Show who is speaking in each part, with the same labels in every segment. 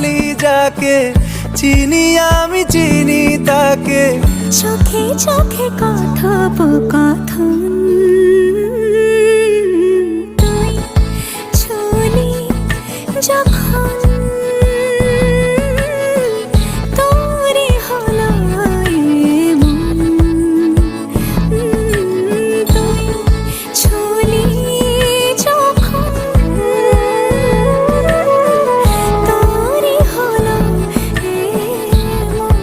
Speaker 1: বলি যাকে, চিনি আমি চিনি তাকে।
Speaker 2: চোখে চোখে কথোপকথন, তুই ছুলি যখন তোরে হলো এমন, তুই ছুলি যখন তোরে হলো এমন।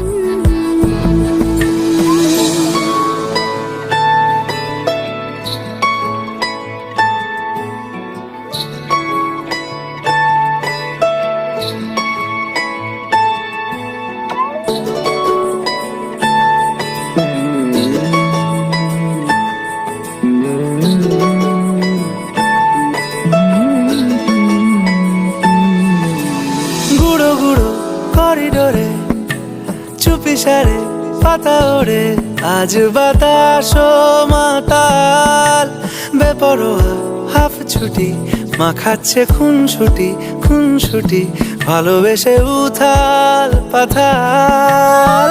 Speaker 1: গুঁড়ো গুঁড়ো করিডোরে চুপি সারে পাতা ওড়ে, আজ বাতাস মাতাল বেপরোয়া হাফ ছুটি, মাখাচ্ছে খুনসুটি খুনসুটি, ভালোবেসে উথাল পাথাল।